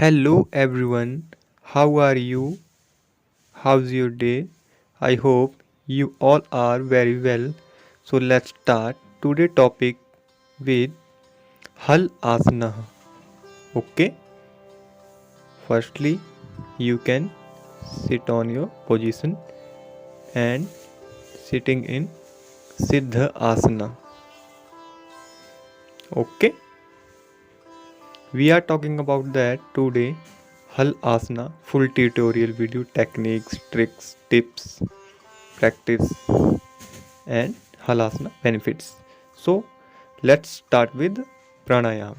Hello everyone, how are you? How's your day? I hope you all are very well. So let's start today's topic with Hal Asana. Okay, firstly, you can sit on your position and sitting in Siddha Asana. Okay, we are talking about that today. Hal Asana full tutorial video techniques, tricks, tips, practice and halasana benefits. So let's start with pranayam.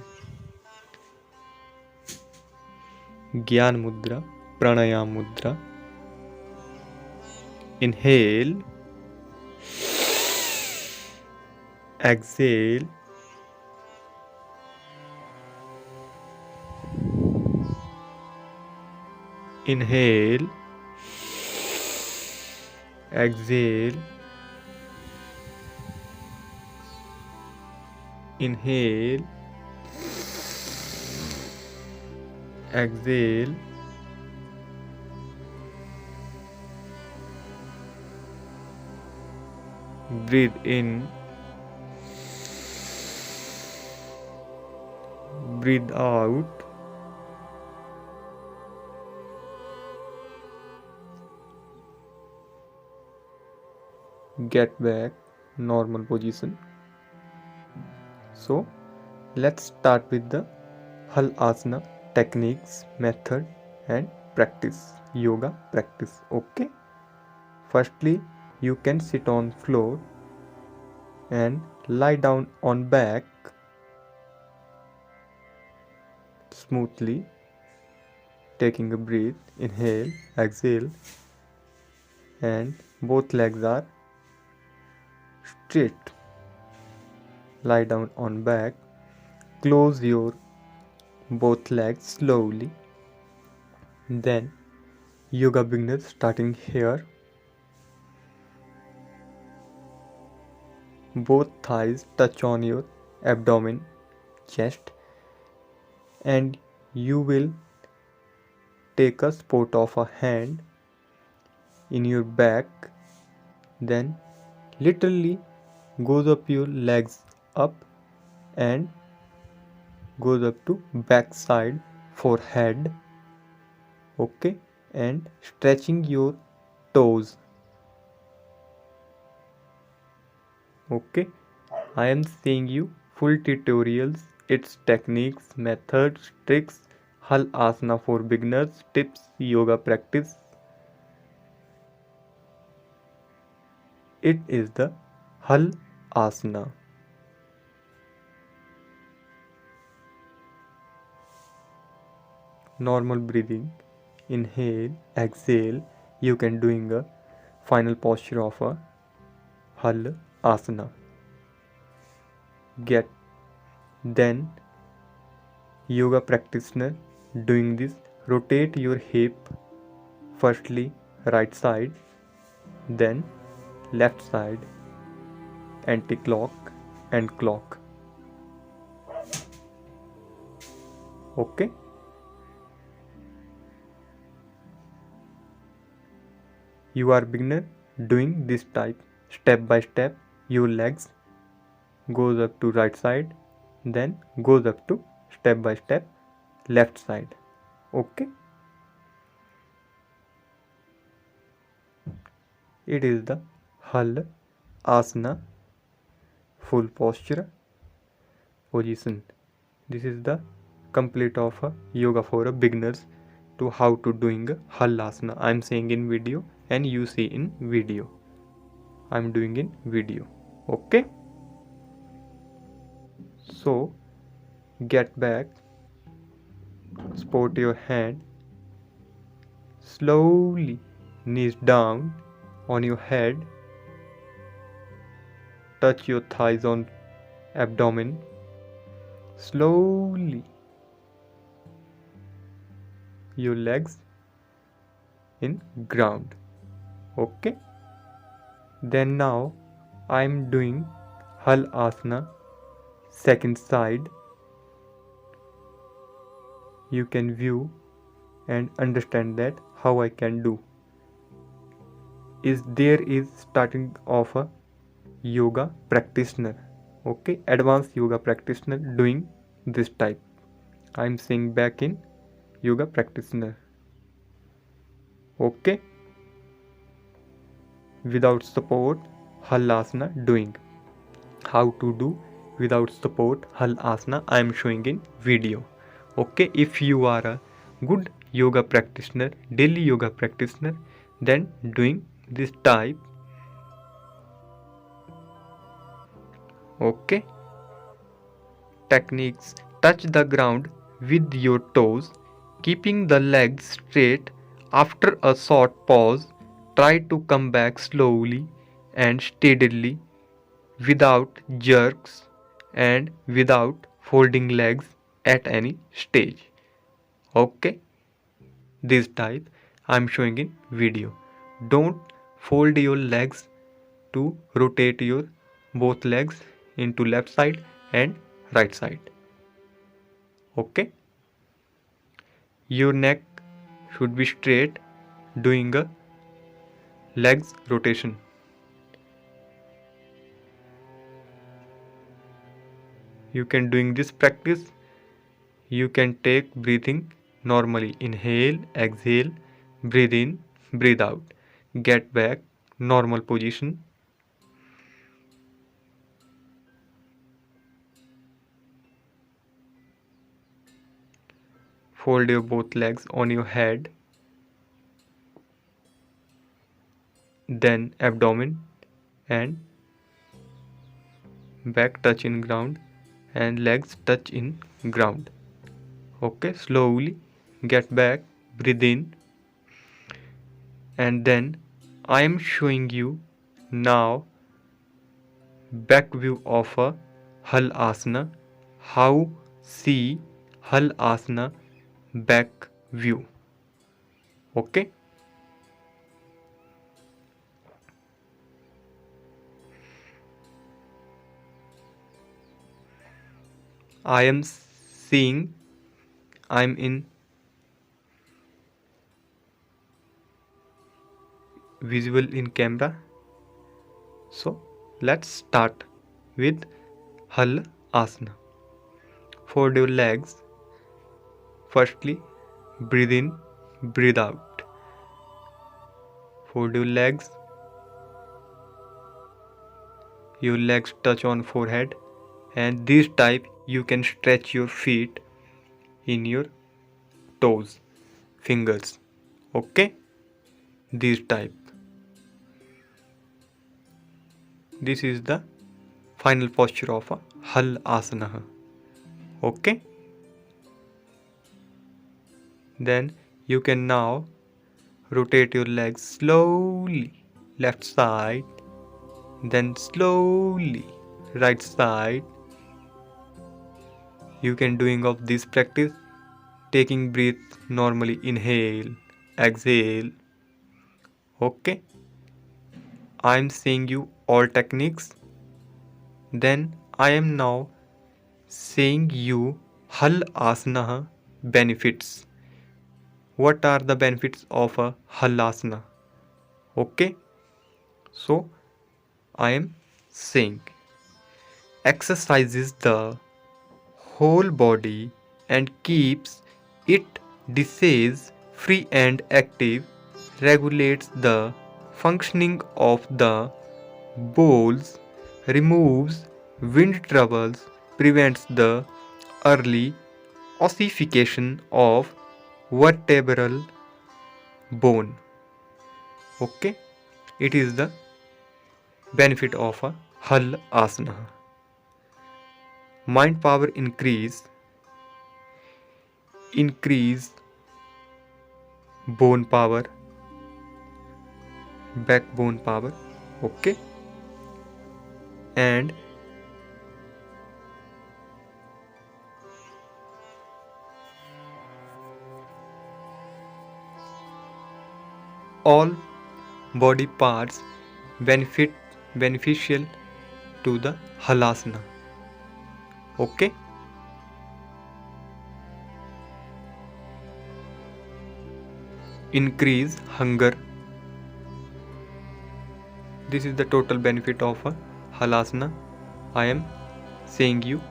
Gyan mudra, pranayam mudra. Inhale, exhale, inhale, exhale, inhale, exhale, breathe in, breathe out. Get back normal position. So let's start with the Hal Asana techniques, method and practice. Yoga practice. Okay. Firstly, you can sit on floor and lie down on back smoothly, taking a breath. Inhale, exhale, and both legs are straight. Lie down on back. Close your both legs slowly. Then yoga beginners starting here. Both thighs touch on your abdomen, chest, and you will take a support of a hand in your back. Then literally goes up your legs up and goes up to back side forehead. Okay, and stretching your toes. Okay, I am seeing you full tutorials, its techniques, methods, tricks, Hal Asana for beginners, tips, yoga practice. It is the Hal Asana. Normal breathing. Inhale, exhale. You can doing a final posture of a Hal Asana. Get then yoga practitioner doing this. Rotate your hip. Firstly right side, then left side, anti-clock and clock. Okay. You are beginner doing this type. Step by step your legs goes up to right side, then goes up to step by step left side. Okay. It is the Hal Asana full posture position. This is the complete of a yoga for a beginners to how to doing a Hal Asana. I am saying in video and you see in video. I am doing in video. Okay. So get back, support your hand, slowly knees down on your head, touch your thighs on abdomen, slowly your legs in ground. Okay. Then now I am doing Hal Asana second side. you can view and understand that how I can do. Is there is starting of a yoga practitioner. Okay, advanced yoga practitioner doing this type. I'm saying back in yoga practitioner. Okay, without support halasana doing. How to do without support halasana I am showing in video. Okay, if you are a good yoga practitioner, daily yoga practitioner, then doing this type. Okay, techniques: touch the ground with your toes, keeping the legs straight. After a short pause, try to come back slowly and steadily, without jerks and without folding legs at any stage. Okay, this type I am showing in video. Don't fold your legs to rotate your both legs into left side and right side. Okay, your neck should be straight doing a legs rotation. You can doing this practice, you can take breathing normally. Inhale, exhale, breathe in, breathe out. Get back normal position. Fold your both legs on your head, then abdomen and back touch in ground and legs touch in ground. Okay, slowly get back, breathe in, and then I am showing you now back view of a Hal Asana. How see Hal Asana back view. Okay, I am seeing I'm in visual in camera. So let's start with Hal Asana. Fold your legs. Firstly, breathe in, breathe out. Fold your legs. Your legs touch on forehead, and this type you can stretch your feet in your toes, fingers. Okay, this type. This is the final posture of a Hal Asana. Okay, then you can now rotate your legs slowly left side, then slowly right side. You can doing of this practice taking breath normally. Inhale, exhale. Okay, I'm saying you all techniques, then I am now saying you Hal Asana benefits. What are the benefits of a Hal Asana? Okay, so I am saying exercises the whole body and keeps it disease free and active, regulates the functioning of the bowels, removes wind troubles, prevents the early ossification of vertebral bone. Okay, it is the benefit of a Hal Asana. Mind power increase bone power, backbone power. Okay, and all body parts beneficial to the Halasana. Okay, increase hunger. This is the total benefit of a halasana. I am saying you.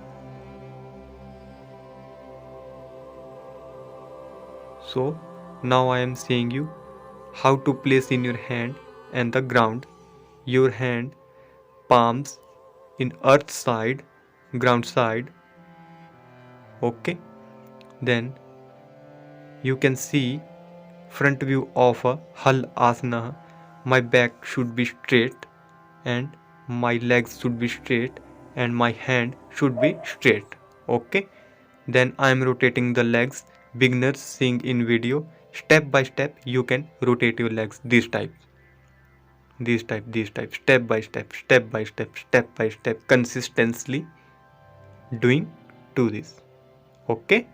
So now I am saying you how to place in your hand and the ground. Your hand palms in earth side, ground side. Okay. Then you can see front view of a hal asana. My back should be straight and my legs should be straight and my hand should be straight. Okay. Then I am rotating the legs. Beginners seeing in video, step by step you can rotate your legs this type, step by step, step by step, consistently doing to this. Okay.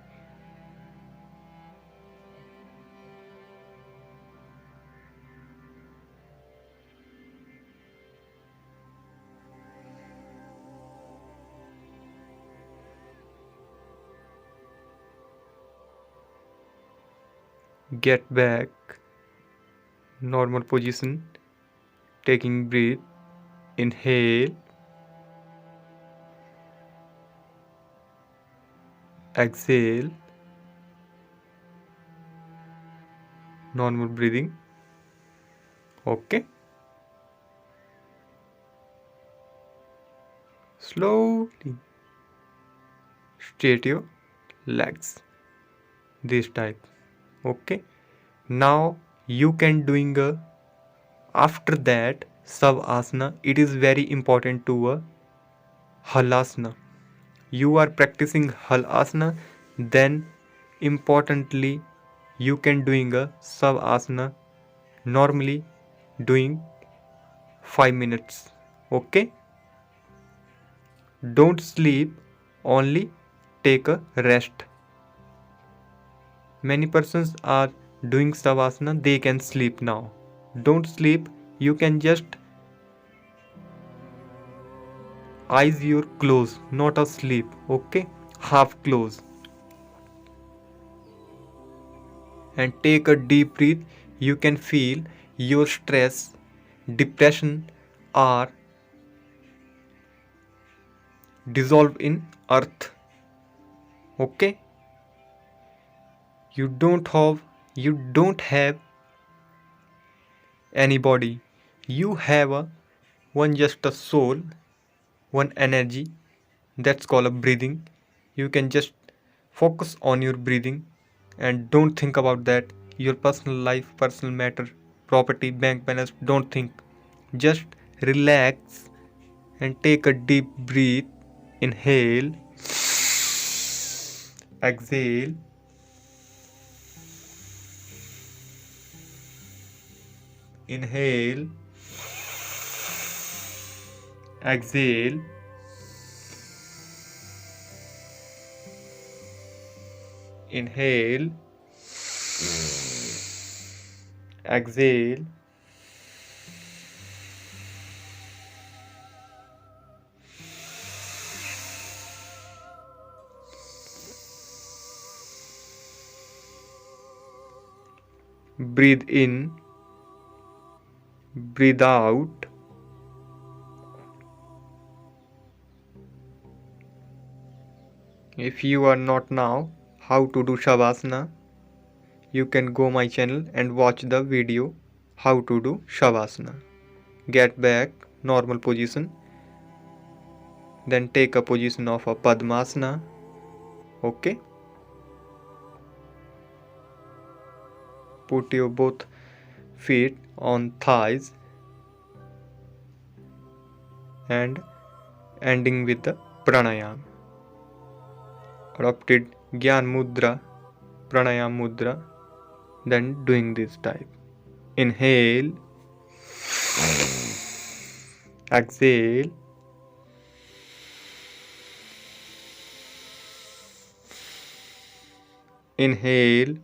Get back, normal position, taking breath, inhale, exhale, normal breathing. Okay. Slowly straight your legs this type. Okay. Now you can doing a after that savasana. It is very important to a halasana. You are practicing halasana, then importantly you can doing a savasana, normally doing 5 minutes. Okay. Don't sleep, only take a rest. Many persons are doing savasana, they can sleep now. Don't sleep, you can just eyes your close, not asleep. Okay. Half close and take a deep breath. You can feel your stress, depression are dissolve in earth. Okay. You don't have any body. You have a one just a soul, one energy, that's called a breathing. You can just focus on your breathing and don't think about that your personal life, personal matter, property, bank balance, don't think. Just relax and take a deep breath. Inhale, exhale, inhale, exhale, inhale, exhale, breathe in, breathe out. If you are not now how to do shavasana, you can go my channel and watch the video how to do shavasana. Get back normal position, then take a position of a padmasana. Okay. Put your both feet on thighs and ending with the pranayam. Adopted Gyan Mudra, Pranayam Mudra, then doing this type. Inhale, exhale, inhale,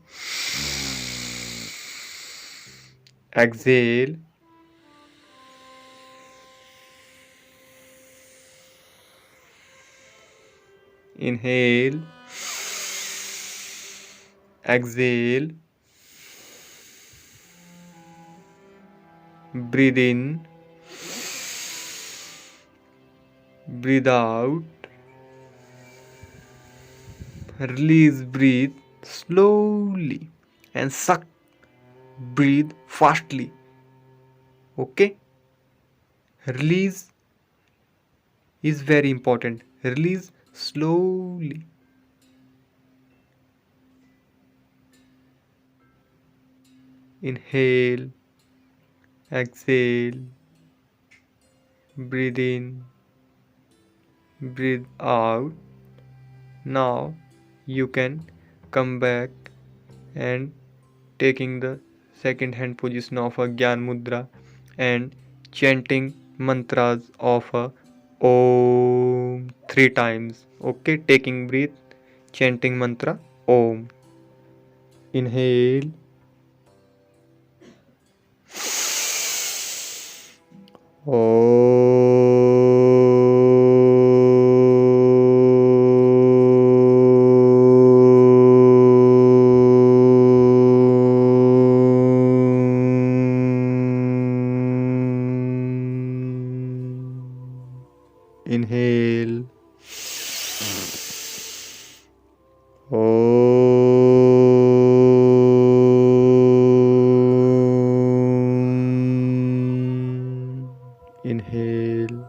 exhale, inhale, exhale, breathe in, breathe out, release, breathe slowly and suck, breathe fastly. Okay, release is very important. Release slowly. Inhale, exhale, breathe in, breathe out. Now you can come back and taking the second hand position of a Gyan Mudra and chanting mantras of a Om 3 times. Okay, taking breath, chanting mantra Om. Inhale, inhale, inhale,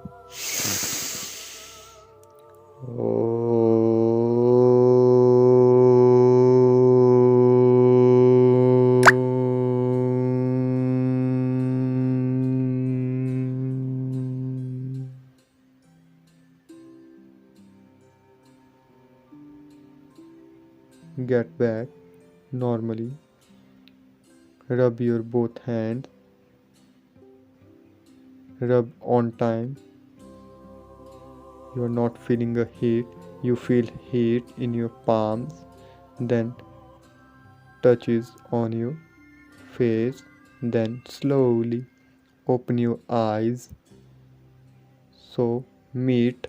get back normally. Rub your both hands. Rub on time. You are not feeling a heat. You feel heat in your palms. Then touches on your face. Then slowly open your eyes. So meet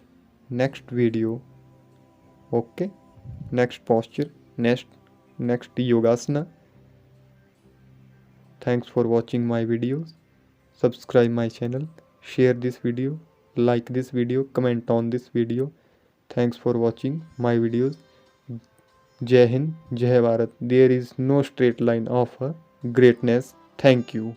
next video. Okay, next posture, next yogasana. Thanks for watching my videos. Subscribe my channel, share this video, like this video, comment on this video. Thanks for watching my videos. Jai Hind, Jai Bharat. There is no straight line of greatness. Thank you.